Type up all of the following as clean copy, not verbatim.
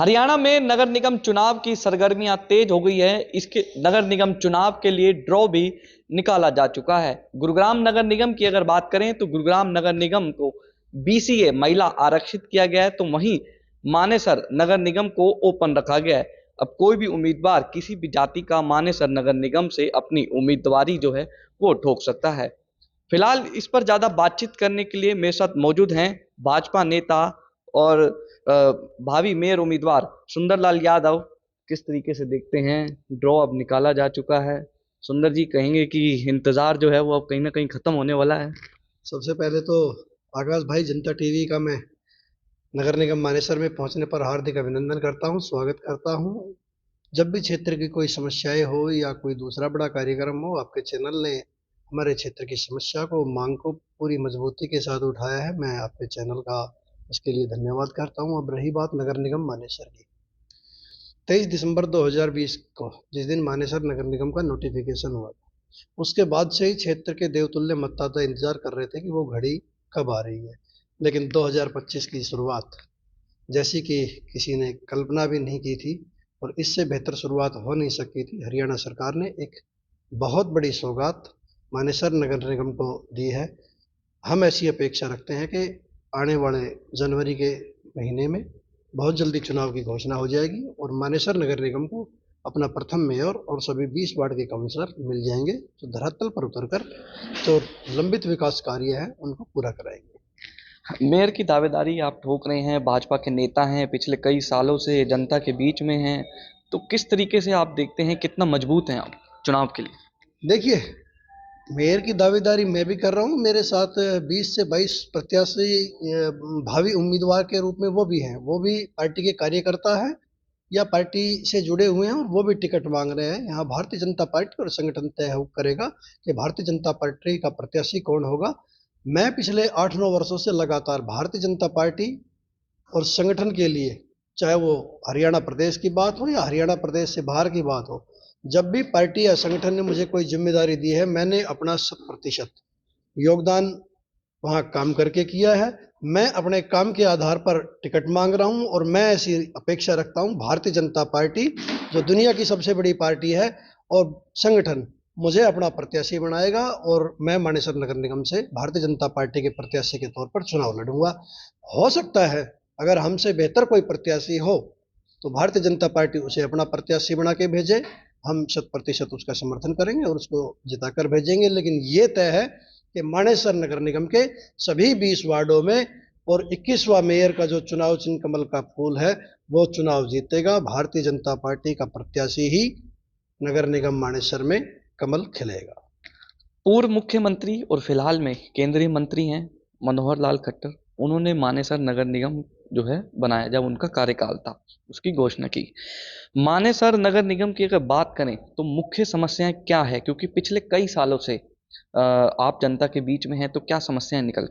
हरियाणा में नगर निगम चुनाव की सरगर्मियां तेज हो गई है। इसके नगर निगम चुनाव के लिए ड्रॉ भी निकाला जा चुका है। गुरुग्राम नगर निगम की अगर बात करें तो गुरुग्राम नगर निगम को बीसीए महिला आरक्षित किया गया है, तो वहीं मानेसर नगर निगम को ओपन रखा गया है। अब कोई भी उम्मीदवार किसी भी जाति का मानेसर नगर निगम से अपनी उम्मीदवारी जो है वो ठोक सकता है। फिलहाल इस पर ज्यादा बातचीत करने के लिए मेरे साथ मौजूद हैं भाजपा नेता और भावी मेयर उम्मीदवार सुंदरलाल यादव। किस तरीके से देखते हैं, ड्रॉ अब निकाला जा चुका है, सुंदर जी कहेंगे कि इंतजार जो है वो अब कहीं ना कहीं खत्म होने वाला है? सबसे पहले तो आकाश भाई, जनता टीवी का मैं नगर निगम मानेसर में पहुंचने पर हार्दिक अभिनंदन करता हूं, स्वागत करता हूं। जब भी क्षेत्र की कोई समस्याएं हो या कोई दूसरा बड़ा कार्यक्रम हो, आपके चैनल ने हमारे क्षेत्र की समस्या को, मांग को पूरी मजबूती के साथ उठाया है। मैं आपके चैनल का इसके लिए धन्यवाद करता हूं। अब रही बात नगर निगम मानेसर की, 23 दिसंबर 2020 को जिस दिन मानेसर नगर निगम का नोटिफिकेशन हुआ, उसके बाद से ही क्षेत्र के देवतुल्य मतदाता इंतजार कर रहे थे कि वो घड़ी कब आ रही है। लेकिन 2025 की शुरुआत जैसी कि किसी ने कल्पना भी नहीं की थी, और इससे बेहतर शुरुआत हो नहीं सकती थी। हरियाणा सरकार ने एक बहुत बड़ी सौगात मानेसर नगर निगम को दी है। हम ऐसी अपेक्षा रखते हैं कि आने वाले जनवरी के महीने में बहुत जल्दी चुनाव की घोषणा हो जाएगी और मानेसर नगर निगम को अपना प्रथम मेयर और सभी 20 वार्ड के काउंसलर मिल जाएंगे, जो धरातल पर उतरकर जो लंबित विकास कार्य है उनको पूरा कराएंगे। मेयर की दावेदारी आप ठोक रहे हैं, भाजपा के नेता हैं, पिछले कई सालों से जनता के बीच में हैं, तो किस तरीके से आप देखते हैं, कितना मजबूत हैं आप चुनाव के लिए? देखिए, मेयर की दावेदारी मैं भी कर रहा हूँ, मेरे साथ 20 से 22 प्रत्याशी भावी उम्मीदवार के रूप में वो भी हैं। वो भी पार्टी के कार्यकर्ता हैं या पार्टी से जुड़े हुए हैं, और वो भी टिकट मांग रहे हैं। यहाँ भारतीय जनता पार्टी और संगठन तय करेगा कि भारतीय जनता पार्टी का प्रत्याशी कौन होगा। मैं पिछले 8-9 वर्षों से लगातार भारतीय जनता पार्टी और संगठन के लिए, चाहे वो हरियाणा प्रदेश की बात हो या हरियाणा प्रदेश से बाहर की बात हो, जब भी पार्टी या संगठन ने मुझे कोई जिम्मेदारी दी है, मैंने अपना 100% योगदान वहाँ काम करके किया है। मैं अपने काम के आधार पर टिकट मांग रहा हूँ, और मैं ऐसी अपेक्षा रखता हूँ भारतीय जनता पार्टी, जो दुनिया की सबसे बड़ी पार्टी है, और संगठन मुझे अपना प्रत्याशी बनाएगा, और मैं मानेसर नगर निगम से भारतीय जनता पार्टी के प्रत्याशी के तौर पर चुनाव लड़ूंगा। हो सकता है अगर हमसे बेहतर कोई प्रत्याशी हो तो भारतीय जनता पार्टी उसे अपना प्रत्याशी बना के भेजे। हम 100% उसका समर्थन करेंगे और उसको जिताकर भेजेंगे। लेकिन ये तय है कि मानेसर नगर निगम के सभी 20 वार्डों में और 21वां मेयर का जो चुनाव चिन्ह कमल का फूल है, वो चुनाव जीतेगा। भारतीय जनता पार्टी का प्रत्याशी ही नगर निगम मानेसर में कमल खिलेगा। पूर्व मुख्यमंत्री और फिलहाल में केंद्रीय मंत्री हैं मनोहर लाल खट्टर, उन्होंने मानेसर नगर निगम जो है बनाया जब उनका कार्यकाल था, उसकी घोषणा की। मानेसर नगर निगम की अगर बात करें तो मुख्य समस्याएं क्या है, क्योंकि पिछले कई सालों से आप जनता के बीच में हैं, तो क्या समस्याएं निकल?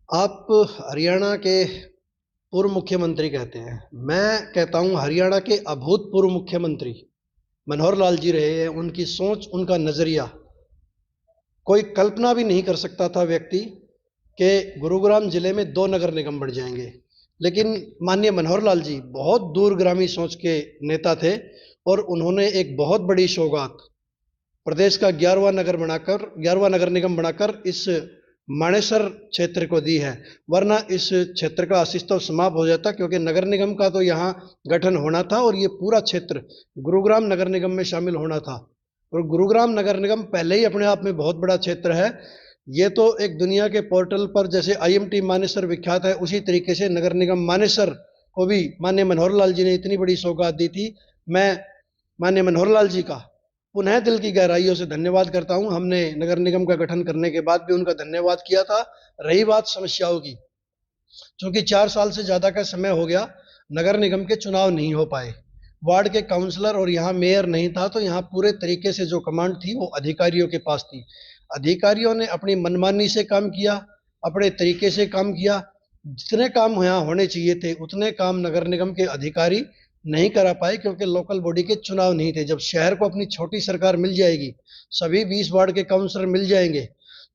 आप हरियाणा के पूर्व मुख्यमंत्री कहते हैं, मैं कहता हूं हरियाणा के अभूतपूर्व मुख्यमंत्री मनोहर लाल जी रहे हैं। उनकी सोच, उनका नजरिया, कोई कल्पना भी नहीं कर सकता था व्यक्ति कि गुरुग्राम जिले में 2 नगर निगम बढ़ जाएंगे। लेकिन माननीय मनोहर लाल जी बहुत दूरगामी सोच के नेता थे, और उन्होंने एक बहुत बड़ी सौगात प्रदेश का 11वां नगर निगम बनाकर इस मानेसर क्षेत्र को दी है। वरना इस क्षेत्र का अस्तित्व समाप्त हो जाता, क्योंकि नगर निगम का तो यहाँ गठन होना था और ये पूरा क्षेत्र गुरुग्राम नगर निगम में शामिल होना था। और गुरुग्राम नगर निगम पहले ही अपने आप में बहुत बड़ा क्षेत्र है। ये तो एक दुनिया के पोर्टल पर जैसे आईएमटी मानेसर विख्यात है, उसी तरीके से नगर निगम मानेसर को भी माननीय मनोहर लाल जी ने इतनी बड़ी सौगात दी थी। मैं माननीय मनोहर लाल जी का पुनः दिल की गहराइयों से धन्यवाद करता हूं। हमने नगर निगम का गठन करने के बाद भी उनका धन्यवाद किया था। रही बात समस्याओं की, क्योंकि 4 साल से ज्यादा का समय हो गया, नगर निगम के चुनाव नहीं हो पाए, वार्ड के काउंसलर और यहाँ मेयर नहीं था, तो यहाँ पूरे तरीके से जो कमांड थी वो अधिकारियों के पास थी। अधिकारियों ने अपनी मनमानी से काम किया, अपने तरीके से काम किया। जितने काम यहाँ होने चाहिए थे उतने काम नगर निगम के अधिकारी नहीं करा पाए, क्योंकि लोकल बॉडी के चुनाव नहीं थे। जब शहर को अपनी छोटी सरकार मिल जाएगी, सभी 20 वार्ड के काउंसलर मिल जाएंगे,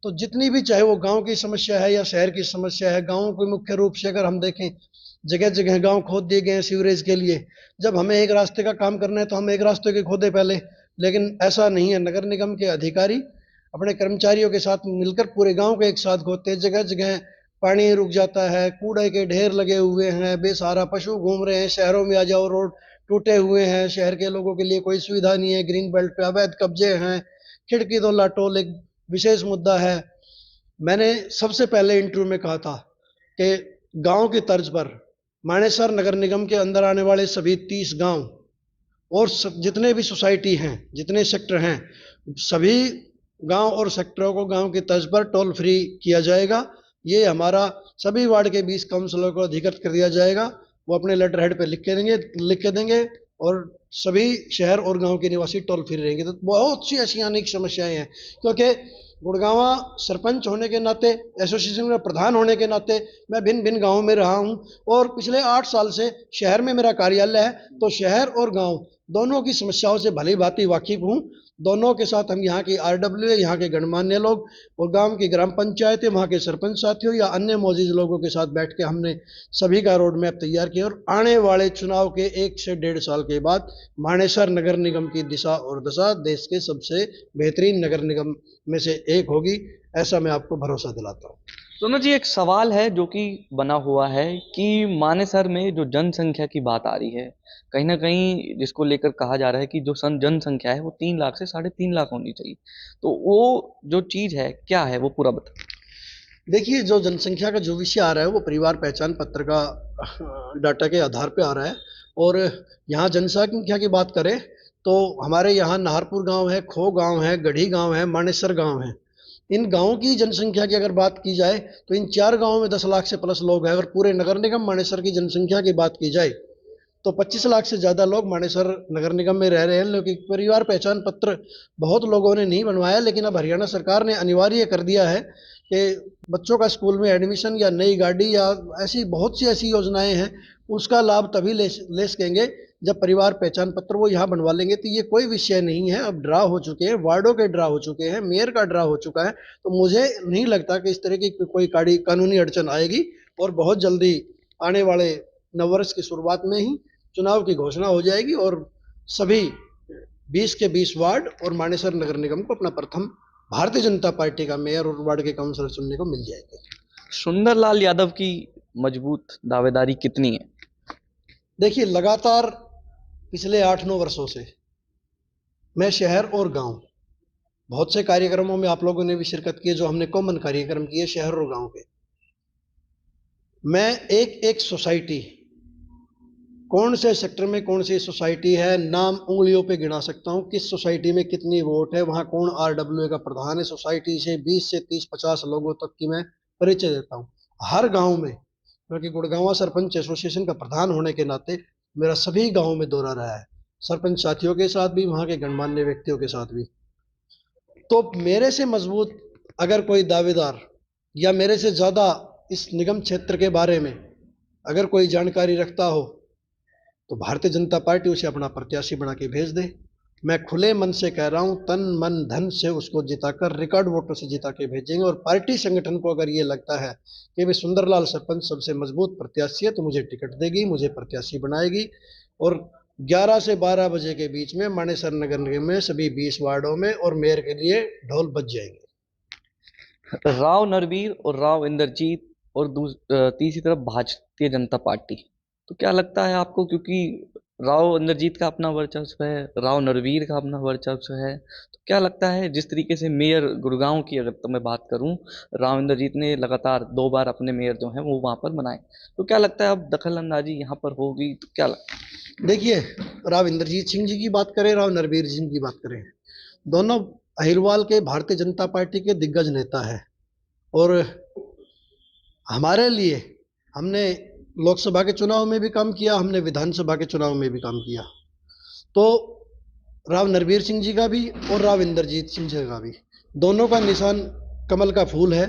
तो जितनी भी, चाहे वो गांव की समस्या है या शहर की समस्या है, गांव को मुख्य रूप से अगर हम देखें जगह जगह गांव खोद दिए गए हैं सीवरेज के लिए। जब हमें एक रास्ते का काम करना है तो हम एक रास्ते के खोदे पहले, लेकिन ऐसा नहीं है। नगर निगम के अधिकारी अपने कर्मचारियों के साथ मिलकर पूरे गांव को एक साथ खोदते हैं। जगह जगह पानी रुक जाता है, कूड़े के ढेर लगे हुए हैं, बेसहारा पशु घूम रहे हैं। शहरों में आ जाओ, रोड टूटे हुए हैं, शहर के लोगों के लिए कोई सुविधा नहीं है। ग्रीन बेल्ट पे अवैध कब्जे हैं, खिड़की तो लाटोल एक विशेष मुद्दा है। मैंने सबसे पहले इंटरव्यू में कहा था कि गांव की तर्ज पर मानेसर नगर निगम के अंदर आने वाले सभी 30 गांव और जितने भी सोसाइटी हैं, जितने सेक्टर हैं, सभी गांव और सेक्टरों को गांव की तर्ज पर टोल फ्री किया जाएगा। ये हमारा सभी वार्ड के 20 काउंसलर को अधिकृत कर दिया जाएगा। वो अपने लेटर हेड पे लिख के देंगे और सभी शहर और गांव के निवासी टोल फ्री रहेंगे। तो बहुत सी ऐसी अनेक समस्याएं हैं, क्योंकि गुड़गांवा सरपंच होने के नाते, एसोसिएशन का प्रधान होने के नाते मैं भिन्न भिन्न गांवों में रहा हूं और पिछले 8 साल से शहर में मेरा कार्यालय है। तो शहर और गांव दोनों की समस्याओं से भली भांति वाकिफ हूं। दोनों के साथ हम यहाँ की आरडब्ल्यू, यहाँ के गणमान्य लोग और गांव की ग्राम पंचायतें, वहाँ के सरपंच साथियों या अन्य मौजूद लोगों के साथ बैठ के हमने सभी का रोड मैप तैयार किया और आने वाले चुनाव के 1 से 1.5 साल के बाद मानेसर नगर निगम की दिशा और दशा देश के सबसे बेहतरीन नगर निगम में से एक होगी, ऐसा मैं आपको भरोसा दिलाता हूँ। सोनू जी, एक सवाल है जो कि बना हुआ है कि मानेसर में जो जनसंख्या की बात आ रही है, कहीं ना कहीं जिसको लेकर कहा जा रहा है कि जो जनसंख्या है वो 3 लाख से 3.5 लाख होनी चाहिए, तो वो जो चीज है क्या है, वो पूरा बता। देखिए, जो जनसंख्या का जो विषय आ रहा है वो परिवार पहचान पत्र का डाटा के आधार पे आ रहा है। और यहाँ जनसंख्या की बात करें तो हमारे यहाँ नाहरपुर गांव है, खो गांव है, गढ़ी गांव है, मानेसर गांव है। इन गांवों की जनसंख्या की अगर बात की जाए तो इन 4 गांवों में 10 लाख से प्लस लोग हैं। अगर पूरे नगर निगम मानेसर की जनसंख्या की बात की जाए तो 25 लाख से ज़्यादा लोग मानेसर नगर निगम में रह रहे हैं। लेकिन परिवार पहचान पत्र बहुत लोगों ने नहीं बनवाया, लेकिन अब हरियाणा सरकार ने अनिवार्य कर दिया है कि बच्चों का स्कूल में एडमिशन या नई गाड़ी या ऐसी बहुत सी ऐसी योजनाएं हैं, उसका लाभ तभी ले सकेंगे जब परिवार पहचान पत्र वो यहाँ बनवा लेंगे। तो ये कोई विषय नहीं है। अब ड्रा हो चुके हैं, वार्डों के ड्रा हो चुके हैं, मेयर का ड्रा हो चुका है। तो मुझे नहीं लगता कि इस तरह की कोई कानूनी अड़चन आएगी और बहुत जल्दी आने वाले नववर्ष की शुरुआत में ही चुनाव की घोषणा हो जाएगी और सभी 20 के 20 वार्ड और मानेसर नगर निगम को अपना प्रथम भारतीय जनता पार्टी का मेयर और वार्ड के काउंसलर चुनने को मिल जाएगा। सुंदरलाल यादव की मजबूत दावेदारी कितनी है? देखिए, लगातार पिछले 8-9 वर्षों से मैं शहर और गांव बहुत से कार्यक्रमों में आप लोगों ने भी शिरकत की है, जो हमने कॉमन कार्यक्रम किए शहर और गांव के। मैं एक एक सोसाइटी, कौन से सेक्टर में कौन सी सोसाइटी है, नाम उंगलियों पे गिना सकता हूँ। किस सोसाइटी में कितनी वोट है, वहाँ कौन आरडब्ल्यू का प्रधान है, सोसाइटी से 20 से 30-50 लोगों तक की मैं परिचय देता हूँ हर गांव में। क्योंकि गुड़गांवा सरपंच एसोसिएशन का प्रधान होने के नाते मेरा सभी गाँव में दौरा रहा है, सरपंच साथियों के साथ भी, वहाँ के गणमान्य व्यक्तियों के साथ भी। तो मेरे से मजबूत अगर कोई दावेदार या मेरे से ज़्यादा इस निगम क्षेत्र के बारे में अगर कोई जानकारी रखता हो तो भारतीय जनता पार्टी उसे अपना प्रत्याशी बना के भेज दे। मैं खुले मन से कह रहा हूं, तन मन धन से उसको जिताकर रिकॉर्ड वोटों से जिता के भेजेंगे। और पार्टी संगठन को अगर ये लगता है कि वे सुंदरलाल सरपंच सबसे मजबूत प्रत्याशी है तो मुझे टिकट देगी, मुझे प्रत्याशी बनाएगी और 11 से 12 बजे के बीच में मानेसर नगर निगम में सभी 20 वार्डों में और मेयर के लिए ढोल बज जाएंगे। राव नरवीर और राव इंद्रजीत और तीसरी तरफ भारतीय जनता पार्टी, तो क्या लगता है आपको, क्योंकि राव इंद्रजीत का अपना वर्चस्व है, राव नरवीर का अपना वर्चस्व है, तो क्या लगता है जिस तरीके से मेयर गुड़गांव की अगर तो मैं बात करूं, राव इंद्रजीत ने लगातार 2 बार अपने मेयर जो हैं वो वहां पर बनाए, तो क्या लगता है अब दखल अंदाजी यहाँ पर होगी, तो क्या लगता है? देखिए, राव इंद्रजीत सिंह जी की बात करें, राव नरवीर सिंह की बात करें, दोनों अहिरवाल के भारतीय जनता पार्टी के दिग्गज नेता है। और हमारे लिए, हमने लोकसभा के चुनाव में भी काम किया, हमने विधानसभा के चुनाव में भी काम किया। तो राव नरवीर सिंह जी का भी और राव इंद्रजीत सिंह जी का भी, दोनों का निशान कमल का फूल है।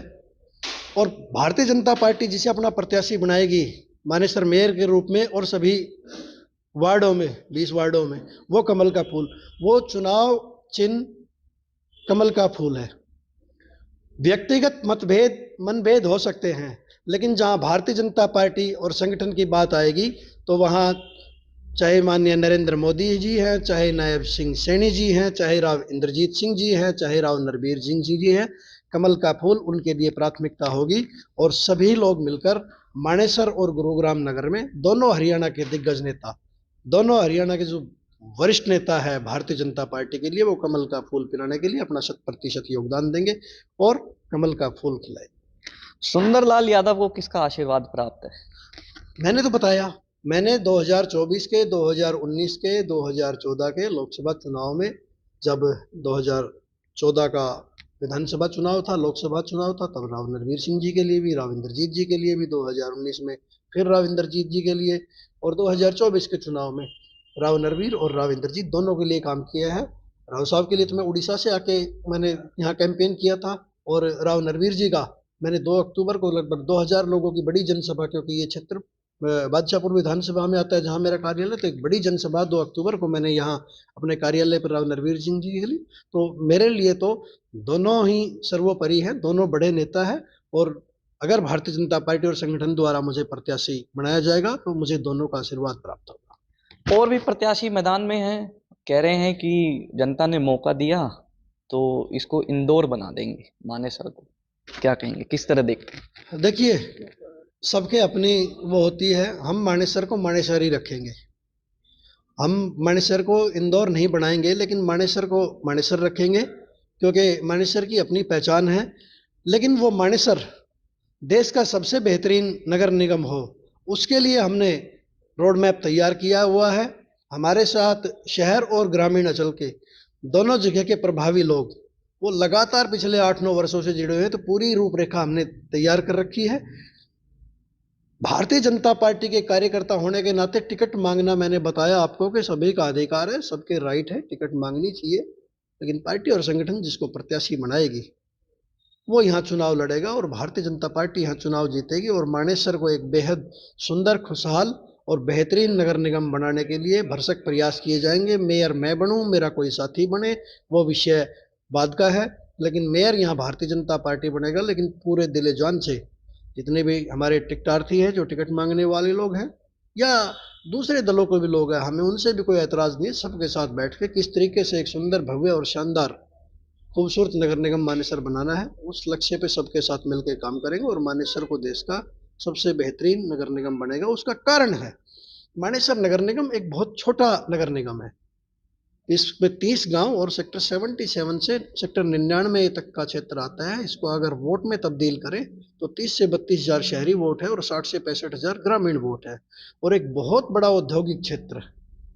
और भारतीय जनता पार्टी जिसे अपना प्रत्याशी बनाएगी मानेसर मेयर के रूप में और सभी वार्डों में, 20 वार्डों में, वो कमल का फूल, वो चुनाव चिन्ह कमल का फूल है। व्यक्तिगत मतभेद मनभेद हो सकते हैं, लेकिन जहाँ भारतीय जनता पार्टी और संगठन की बात आएगी तो वहाँ चाहे माननीय नरेंद्र मोदी जी हैं, चाहे नायब सिंह सैनी जी हैं, चाहे राव इंद्रजीत सिंह जी हैं, चाहे राव नरबीर सिंह जी हैं, कमल का फूल उनके लिए प्राथमिकता होगी। और सभी लोग मिलकर मानेसर और गुरुग्राम नगर में दोनों हरियाणा के दिग्गज नेता, दोनों हरियाणा के जो वरिष्ठ नेता है भारतीय जनता पार्टी के लिए, वो कमल का फूल पिलाने के लिए अपना 100% योगदान देंगे और कमल का फूल खिलाएंगे। सुंदरलाल यादव को किसका आशीर्वाद प्राप्त है? मैंने तो बताया, मैंने 2024 के, 2019 के, 2014 के लोकसभा चुनाव में, जब 2014 का विधानसभा चुनाव था, लोकसभा चुनाव था, तब राव नरवीर सिंह जी के लिए भी, राव इंद्रजीत जी के लिए भी, 2019 में फिर राव इंद्रजीत जी के लिए, और 2024 के चुनाव में राव नरवीर और राव इंद्रजीत दोनों के लिए काम किया है। राव साहब के लिए तो मैं उड़ीसा से आके मैंने यहाँ कैंपेन किया था, और राव नरवीर जी का मैंने 2 अक्टूबर को लगभग 2000 लोगों की बड़ी जनसभा, क्योंकि ये क्षेत्र बादशाहपुर विधानसभा में आता है जहाँ मेरा कार्यालय, तो एक बड़ी जनसभा 2 अक्टूबर को मैंने यहाँ अपने कार्यालय पर राव नरवीर सिंह जी के लिए। तो मेरे लिए तो दोनों ही सर्वोपरि हैं, दोनों बड़े नेता हैं, और अगर भारतीय जनता पार्टी और संगठन द्वारा मुझे प्रत्याशी बनाया जाएगा तो मुझे दोनों का आशीर्वाद प्राप्त होगा। और भी प्रत्याशी मैदान में हैं, कह रहे हैं कि जनता ने मौका दिया तो इसको इंदौर बना देंगे मानेसर को, क्या कहेंगे, किस तरह देखते हैं? देखिए, सबके अपनी वो होती है, हम मानेसर को मानेसर ही रखेंगे। हम मानेसर को इंदौर नहीं बनाएंगे, लेकिन मानेसर को मानेसर रखेंगे, क्योंकि मानेसर की अपनी पहचान है। लेकिन वो मानेसर देश का सबसे बेहतरीन नगर निगम हो, उसके लिए हमने रोड मैप तैयार किया हुआ है। हमारे साथ शहर और ग्रामीण अंचल के दोनों जगह के प्रभावी लोग, वो लगातार पिछले 8-9 वर्षों से जुड़े हुए हैं, तो पूरी रूपरेखा हमने तैयार कर रखी है। भारतीय जनता पार्टी के कार्यकर्ता होने के नाते टिकट मांगना, मैंने बताया आपको कि सभी का अधिकार है, सबके राइट है, टिकट मांगनी चाहिए, लेकिन पार्टी और संगठन जिसको प्रत्याशी बनाएगी वो यहाँ चुनाव लड़ेगा, और भारतीय जनता पार्टी यहाँ चुनाव जीतेगी। और मानेसर को एक बेहद सुंदर, खुशहाल और बेहतरीन नगर निगम बनाने के लिए भरसक प्रयास किए जाएंगे। मेयर मैं बनूं, मेरा कोई साथी बने, वो विषय बाद का है, लेकिन मेयर यहाँ भारतीय जनता पार्टी बनेगा। लेकिन पूरे दिले जान से जितने भी हमारे टिकटार्थी हैं, जो टिकट मांगने वाले लोग हैं, या दूसरे दलों को भी लोग हैं, हमें उनसे भी कोई ऐतराज़ नहीं है। सबके साथ बैठ के किस तरीके से एक सुंदर, भव्य और शानदार, खूबसूरत नगर निगम मानेसर बनाना है, उस लक्ष्य पे सबके साथ मिलकर काम करेंगे, और मानेसर को देश का सबसे बेहतरीन नगर निगम बनेगा। उसका कारण है, मानेसर नगर निगम एक बहुत छोटा नगर निगम है। इसमें 30 गांव और सेक्टर 77 से सेक्टर 99 तक का क्षेत्र आता है। इसको अगर वोट में तब्दील करें तो 30 से 32 हजार शहरी वोट है, और 60 से 65 हजार ग्रामीण वोट है, और एक बहुत बड़ा औद्योगिक क्षेत्र।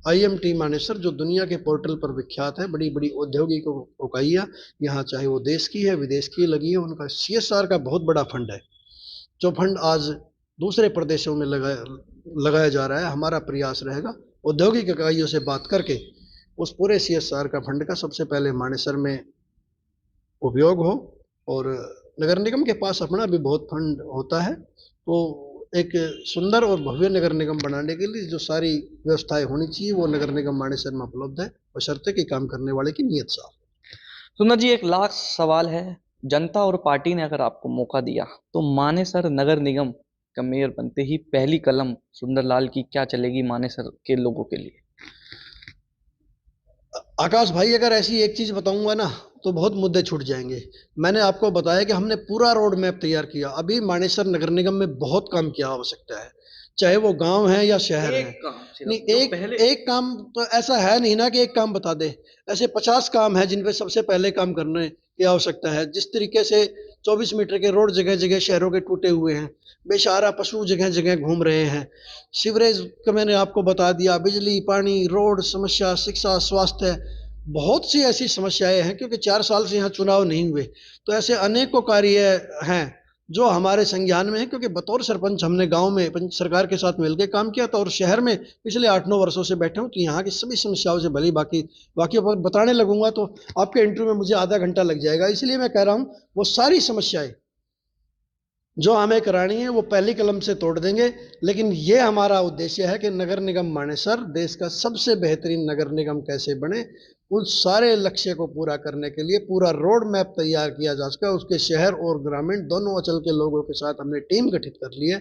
IMT मानेसर, जो दुनिया के पोर्टल पर विख्यात है, बड़ी बड़ी औद्योगिक इकाइयाँ यहाँ, चाहे वो देश की है, विदेश की लगी है, उनका CSR का बहुत बड़ा फंड है, जो फंड आज दूसरे प्रदेशों में लगाया जा रहा है। हमारा प्रयास रहेगा औद्योगिक इकाइयों से बात करके उस पूरे CSR का फंड का सबसे पहले मानेसर में उपयोग हो, और नगर निगम के पास अपना भी बहुत फंड होता है। तो एक सुंदर और भव्य नगर निगम बनाने के लिए जो सारी व्यवस्थाएं होनी चाहिए, वो नगर निगम मानेसर में उपलब्ध है, बशर्ते कि काम करने वाले की नीयत साफ। सुंदर जी, एक लास्ट सवाल है, जनता और पार्टी ने अगर आपको मौका दिया तो मानेसर नगर निगम का मेयर बनते ही पहली कलम सुंदरलाल की क्या चलेगी मानेसर के लोगों के लिए? आकाश भाई, अगर ऐसी एक चीज बताऊंगा ना तो बहुत मुद्दे छूट जाएंगे। मैंने आपको बताया कि हमने पूरा रोड मैप तैयार किया। अभी मानेसर नगर निगम में बहुत काम की आवश्यकता है, चाहे वो गांव है या शहर है। नहीं, एक काम तो ऐसा है नहीं ना कि एक काम बता दे। ऐसे 50 काम है जिन पे सबसे पहले काम करने की आवश्यकता है। जिस तरीके से 24 मीटर के रोड जगह जगह शहरों के टूटे हुए हैं, बेसहारा पशु जगह जगह घूम रहे हैं, सीवरेज का मैंने आपको बता दिया, बिजली, पानी, रोड समस्या, शिक्षा, स्वास्थ्य, बहुत सी ऐसी समस्याएं हैं। क्योंकि 4 साल से यहाँ चुनाव नहीं हुए, तो ऐसे अनेकों कार्य हैं जो हमारे संज्ञान में है। क्योंकि बतौर सरपंच हमने गांव में सरकार के साथ मिलकर काम किया था, और शहर में पिछले 8-9 वर्षों से बैठे हूँ, तो यहाँ की सभी समस्याओं से भली बाकी बताने लगूंगा तो आपके इंटरव्यू में मुझे आधा घंटा लग जाएगा। इसलिए मैं कह रहा हूँ, वो सारी समस्याएं जो हमें करानी है वो पहली कलम से तोड़ देंगे। लेकिन ये हमारा उद्देश्य है कि नगर निगम मानेसर देश का सबसे बेहतरीन नगर निगम कैसे बने, उन सारे लक्ष्य को पूरा करने के लिए पूरा रोड मैप तैयार किया जा सके। उसके शहर और ग्रामीण दोनों अंचल के लोगों के साथ हमने टीम गठित कर ली है,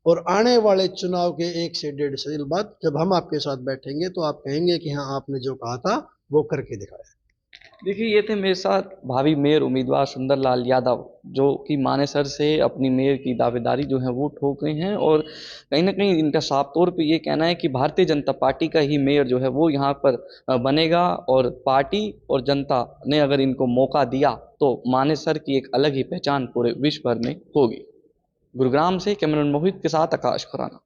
और आने वाले चुनाव के 1 से 1.5 साल बाद जब हम आपके साथ बैठेंगे तो आप कहेंगे कि हाँ, आपने जो कहा था वो करके दिखाया। देखिए, ये थे मेरे साथ भावी मेयर उम्मीदवार सुंदरलाल यादव, जो कि मानेसर से अपनी मेयर की दावेदारी जो है वो ठोक रहे हैं, और कहीं न कहीं इनका साफ तौर पे ये कहना है कि भारतीय जनता पार्टी का ही मेयर जो है वो यहाँ पर बनेगा, और पार्टी और जनता ने अगर इनको मौका दिया तो मानेसर की एक अलग ही पहचान पूरे विश्व भर में होगी। गुरुग्राम से कैमरामैन मोहित के साथ आकाश खुराना।